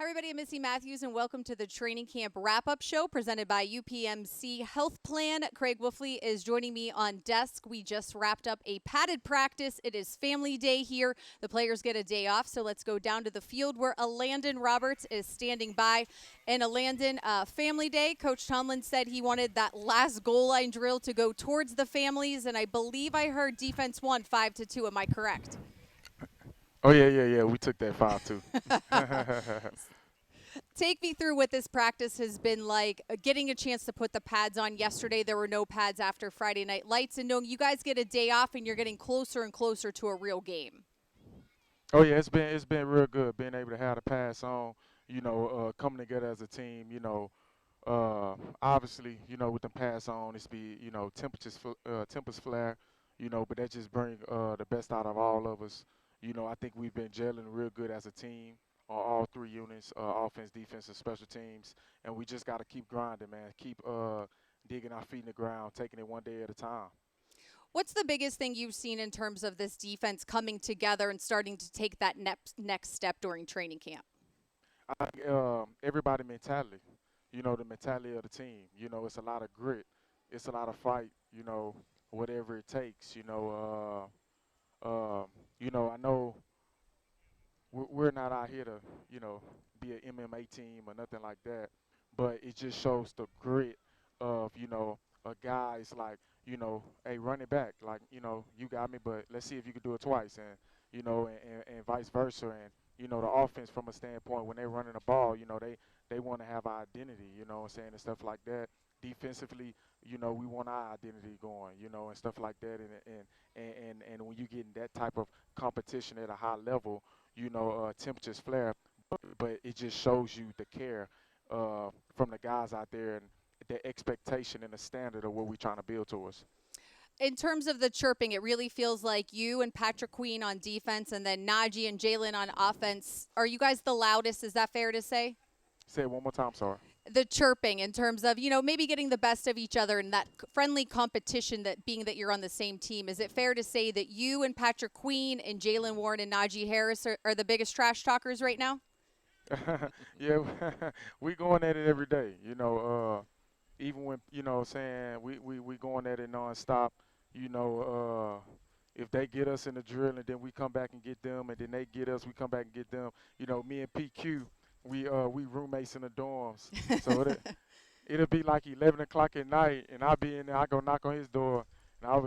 Hi, everybody. I'm Missi Matthews, and welcome to the Training Camp Wrap-Up Show presented by UPMC Health Plan. Craig Wolfley is joining me on desk. We just wrapped up a padded practice. It is family day here. The players get a day off, so let's go down to the field where Elandon Roberts is standing by. And Elandon, family day, Coach Tomlin said he wanted that last goal line drill to go towards the families, and I believe I heard defense won 5-2. Am I correct? Oh yeah. We took that 5-2. Take me through what this practice has been like, getting a chance to put the pads on yesterday. There were no pads after Friday Night Lights, and knowing you guys get a day off and you're getting closer and closer to a real game. Oh yeah, it's been real good being able to have the pass on. Coming together as a team. Obviously, with the pass on, it's be tempers flare. But that just bring the best out of all of us. I think we've been gelling real good as a team on all three units, offense, defense, and special teams, and we just got to keep grinding, man. Keep digging our feet in the ground, taking it one day at a time. What's the biggest thing you've seen in terms of this defense coming together and starting to take that next step during training camp? I think everybody mentality, the mentality of the team. It's a lot of grit, it's a lot of fight. Whatever it takes. I know we're not out here to, be an MMA team or nothing like that, but it just shows the grit of, a guy's like, hey, run it back, like, you got me, but let's see if you can do it twice, and and vice versa, and the offense from a standpoint when they're running the ball, they want to have our identity, what I'm saying, and stuff like that. Defensively, we want our identity going, and stuff like that, and when you get in that type of competition at a high level, temperatures flare, but it just shows you the care from the guys out there and the expectation and the standard of what we're trying to build towards. In terms of the chirping, it really feels like you and Patrick Queen on defense and then Najee and Jalen on offense. Are you guys the loudest? Is that fair to say? Say it one more time, sorry. The chirping in terms of, maybe getting the best of each other and that friendly competition, that being that you're on the same team. Is it fair to say that you and Patrick Queen and Jalen Warren and Najee Harris are the biggest trash talkers right now? Yeah, we going at it every day. Even when saying we going at it nonstop. If they get us in the drill and then we come back and get them, and then they get us, we come back and get them. Me and PQ, we roommates in the dorms, so it'll be like 11 o'clock at night, and I'll be in there. I go knock on his door, and I'll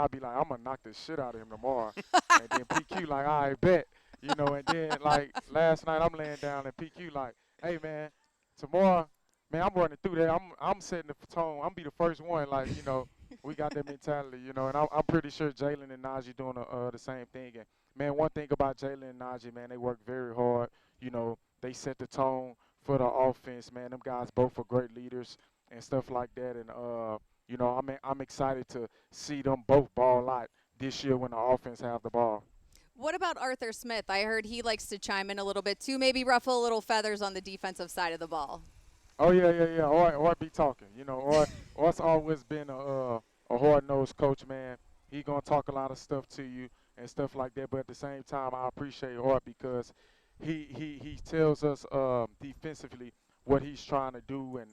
be like, I'm gonna knock the shit out of him tomorrow. And then PQ like, I bet, And then like last night, I'm laying down, and PQ like, hey man, tomorrow, man, I'm running through there. I'm setting the tone. I'm be the first one. Like we got that mentality, and I'm pretty sure Jalen and Najee doing the same thing. And man, one thing about Jalen and Najee, man, they work very hard. They set the tone for the offense, man. Them guys both are great leaders and stuff like that. And I'm excited to see them both ball out this year when the offense have the ball. What about Arthur Smith? I heard he likes to chime in a little bit too, maybe ruffle a little feathers on the defensive side of the ball. Oh yeah. Or be talking, Or's always been a hard nosed coach, man. He gonna talk a lot of stuff to you and stuff like that. But at the same time, I appreciate Hart because he tells us defensively what he's trying to do and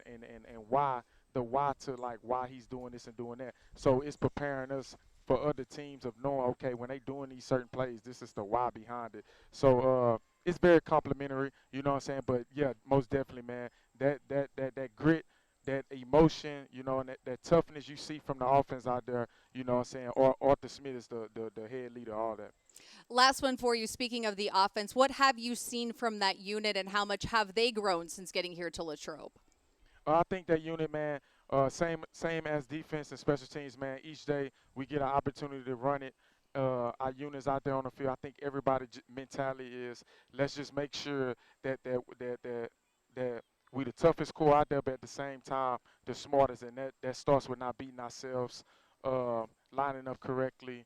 why the why to like why he's doing this and doing that. So it's preparing us for other teams of knowing, okay, when they doing these certain plays, this is the why behind it. So it's very complimentary, you know what I'm saying? But yeah, most definitely, man, that grit, that emotion, and that toughness you see from the offense out there, you know what I'm saying? Or Arthur Smith is the head leader, all that. Last one for you. Speaking of the offense, what have you seen from that unit and how much have they grown since getting here to Latrobe? I think that unit, man, same as defense and special teams, man. Each day we get an opportunity to run it. Our units out there on the field, I think everybody mentality is let's just make sure that we the toughest core out there, but at the same time the smartest, and that starts with not beating ourselves, lining up correctly,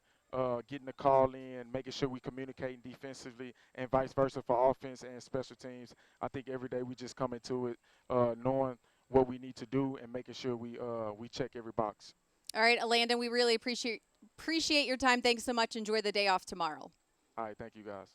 getting the call in, making sure we communicating defensively, and vice versa for offense and special teams. I think every day we just come into it knowing what we need to do and making sure we check every box. All right, Landon, we really appreciate your time. Thanks so much. Enjoy the day off tomorrow. All right, thank you guys.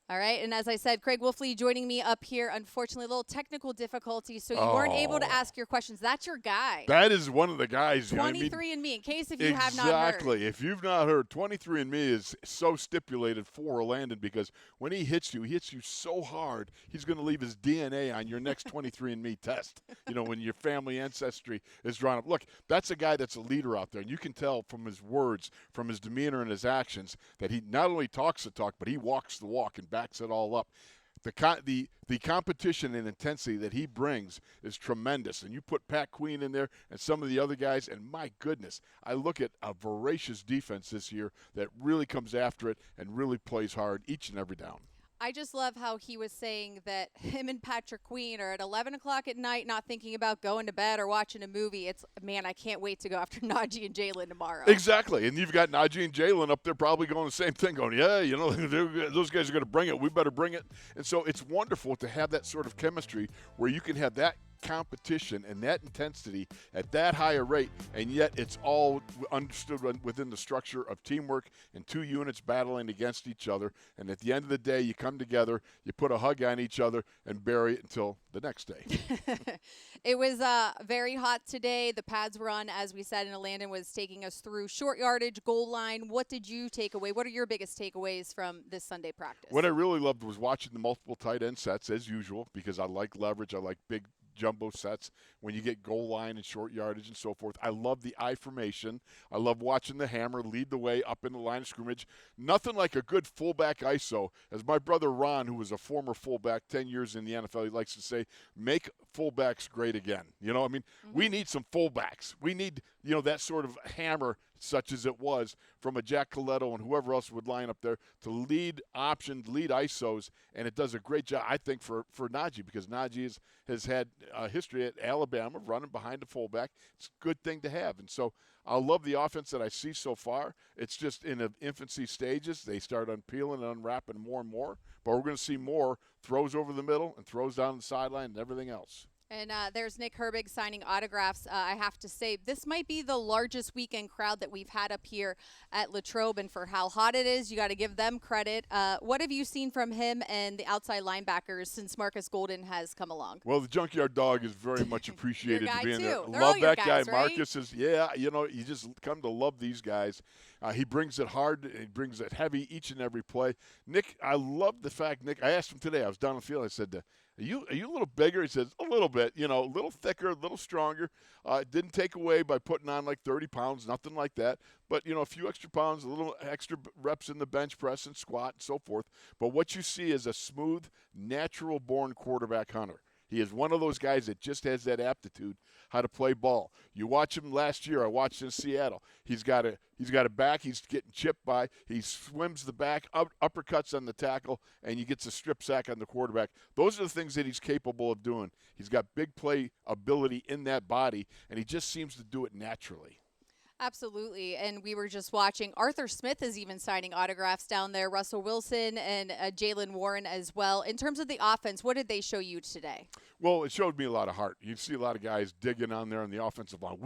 All right, and as I said, Craig Wolfley joining me up here. Unfortunately, a little technical difficulty, so you weren't able to ask your questions. That's your guy. That is one of the guys. 23andMe, in case if you have not heard. Exactly. If you've not heard, 23andMe is so stipulated for Elandon because when he hits you so hard, he's going to leave his DNA on your next 23andMe test. When your family ancestry is drawn up. Look, that's a guy that's a leader out there, and you can tell from his words, from his demeanor and his actions that he not only talks the talk, but he walks the walk and backs it all up. The competition and intensity that he brings is tremendous. And you put Pat Queen in there and some of the other guys, and my goodness, I look at a voracious defense this year that really comes after it and really plays hard each and every down. I just love how he was saying that him and Patrick Queen are at 11 o'clock at night not thinking about going to bed or watching a movie. It's, man, I can't wait to go after Najee and Jalen tomorrow. Exactly. And you've got Najee and Jalen up there probably going the same thing, going, yeah, those guys are going to bring it. We better bring it. And so it's wonderful to have that sort of chemistry where you can have that competition and that intensity at that higher rate, and yet it's all understood within the structure of teamwork and two units battling against each other. And at the end of the day, you come together, you put a hug on each other, and bury it until the next day. It was very hot today. The pads run, as we said, and Elandon was taking us through short yardage, goal line. What did you take away? What are your biggest takeaways from this Sunday practice? What I really loved was watching the multiple tight end sets, as usual, because I like leverage. I like big jumbo sets when you get goal line and short yardage and so forth. I love the I formation. I love watching the hammer lead the way up in the line of scrimmage. Nothing like a good fullback ISO. As my brother Ron, who was a former fullback, 10 years in the NFL, he likes to say, make fullbacks great again. We need some fullbacks. We need, that sort of hammer such as it was from a Jack Coletto and whoever else would line up there to lead options, lead ISOs, and it does a great job, I think, for Najee, because Najee has had a history at Alabama running behind a fullback. It's a good thing to have. And so I love the offense that I see so far. It's just in the infancy stages. They start unpeeling and unwrapping more and more, but we're going to see more throws over the middle and throws down the sideline and everything else. And there's Nick Herbig signing autographs. I have to say, this might be the largest weekend crowd that we've had up here at Latrobe. And for how hot it is, you got to give them credit. What have you seen from him and the outside linebackers since Marcus Golden has come along? Well, the Junkyard Dog is very much appreciated Your guy to be in there. too. They're Love all your that guys, guy. right? Marcus is, you just come to love these guys. He brings it hard. He brings it heavy each and every play. Nick, I love the fact, Nick, I asked him today, I was down the field, I said, are you a little bigger? He says, a little bit, a little thicker, a little stronger. Didn't take away by putting on like 30 pounds, nothing like that. But, a few extra pounds, a little extra reps in the bench press and squat and so forth. But what you see is a smooth, natural-born quarterback hunter. He is one of those guys that just has that aptitude how to play ball. You watch him last year. I watched in Seattle. He's got a back. He's getting chipped by. He swims the back, uppercuts on the tackle, and he gets a strip sack on the quarterback. Those are the things that he's capable of doing. He's got big play ability in that body, and he just seems to do it naturally. Absolutely. And we were just watching. Arthur Smith is even signing autographs down there. Russell Wilson and Jalen Warren as well. In terms of the offense, what did they show you today? Well, it showed me a lot of heart. You see a lot of guys digging on there on the offensive line.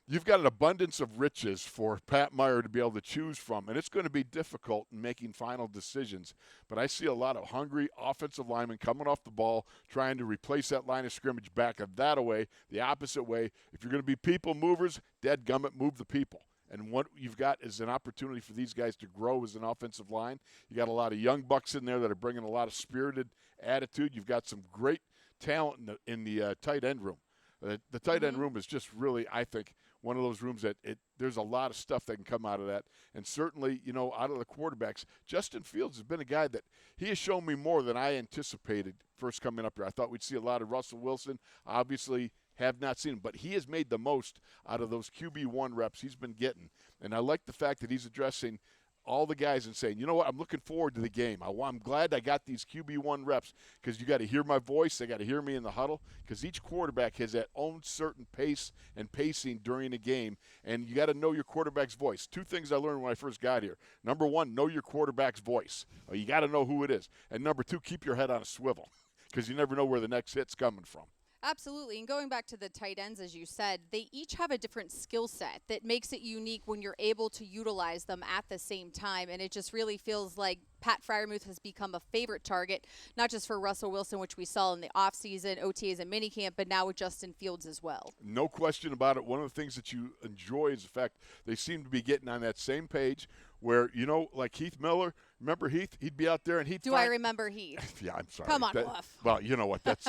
You've got an abundance of riches for Pat Meyer to be able to choose from, and it's going to be difficult in making final decisions. But I see a lot of hungry offensive linemen coming off the ball, trying to replace that line of scrimmage back that way, the opposite way. If you're going to be people movers, dadgummit, move the people. And what you've got is an opportunity for these guys to grow as an offensive line. You got a lot of young bucks in there that are bringing a lot of spirited attitude. You've got some great talent in the tight end room. The tight end room is just really, I think, one of those rooms that there's a lot of stuff that can come out of that. And certainly, out of the quarterbacks, Justin Fields has been a guy that he has shown me more than I anticipated first coming up here. I thought we'd see a lot of Russell Wilson. Obviously, have not seen him, but he has made the most out of those QB1 reps he's been getting. And I like the fact that he's addressing all the guys and saying, you know what, I'm looking forward to the game. I'm glad I got these QB1 reps because you got to hear my voice. They got to hear me in the huddle because each quarterback has that own certain pace and pacing during a game, and you got to know your quarterback's voice. Two things I learned when I first got here. Number one, know your quarterback's voice. You got to know who it is. And number two, keep your head on a swivel because you never know where the next hit's coming from. Absolutely. And going back to the tight ends, as you said, they each have a different skill set that makes it unique when you're able to utilize them at the same time. And it just really feels like Pat Fryermuth has become a favorite target, not just for Russell Wilson, which we saw in the offseason, OTAs and minicamp, but now with Justin Fields as well. No question about it. One of the things that you enjoy is the fact they seem to be getting on that same page where, like Heath Miller, remember Heath? He'd be out there and he'd Do I remember Heath? Yeah, I'm sorry. Come on, Wolf. Well, you know what? That's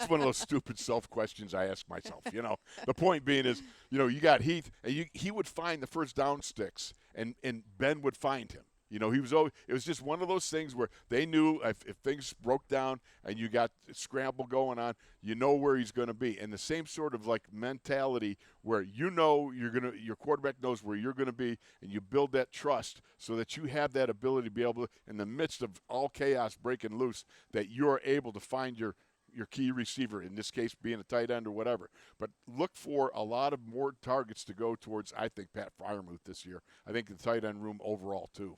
one of those stupid self questions I ask myself. The point being is, you got Heath, and he would find the first down sticks, and Ben would find him. It was just one of those things where they knew if things broke down and you got scramble going on, where he's going to be. And the same sort of like mentality where your quarterback knows where you're going to be, and you build that trust so that you have that ability to be able to, in the midst of all chaos breaking loose, that you're able to find your key receiver, in this case being a tight end or whatever. But look for a lot of more targets to go towards, I think, Pat Fryermuth this year. I think the tight end room overall too.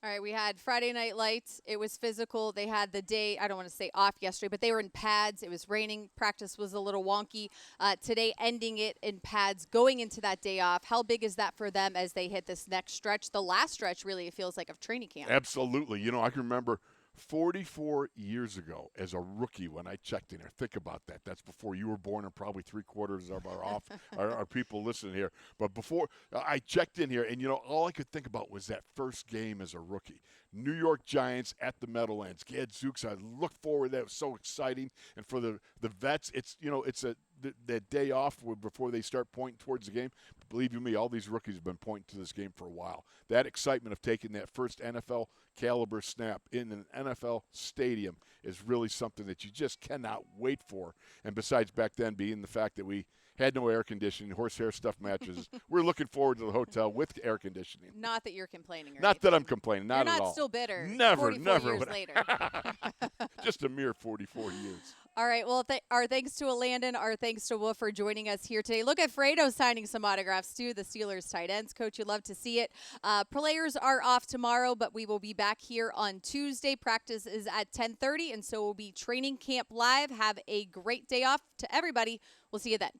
All right, we had Friday Night Lights. It was physical. They had the day, I don't want to say off yesterday, but they were in pads. It was raining. Practice was a little wonky. Today, ending it in pads, going into that day off. How big is that for them as they hit this next stretch? The last stretch, really, it feels like, of training camp. Absolutely. I can remember 44 years ago as a rookie when I checked in here. Think about that. That's before you were born and probably three-quarters of our people listening here. But before I checked in here, and, all I could think about was that first game as a rookie. New York Giants at the Meadowlands. Gadzooks, I look forward to that. It was so exciting. And for the vets, it's that day off before they start pointing towards the game. But believe you me, all these rookies have been pointing to this game for a while. That excitement of taking that first NFL caliber snap in an NFL stadium is really something that you just cannot wait for. And besides back then being the fact that we had no air conditioning, horsehair stuffed mattresses, we're looking forward to the hotel with air conditioning. Not that you're complaining. Not that I'm complaining. Not You're at all. You're not still bitter. Never, 44 never. years later. Just a mere 44 years. All right. Well, our thanks to Elandon. Our thanks to Wolf for joining us here today. Look at Fredo signing some autographs, too, the Steelers tight ends coach. You'd love to see it. Players are off tomorrow, but we will be back here on Tuesday. Practice is at 10:30, and so we'll be training camp live. Have a great day off to everybody. We'll see you then.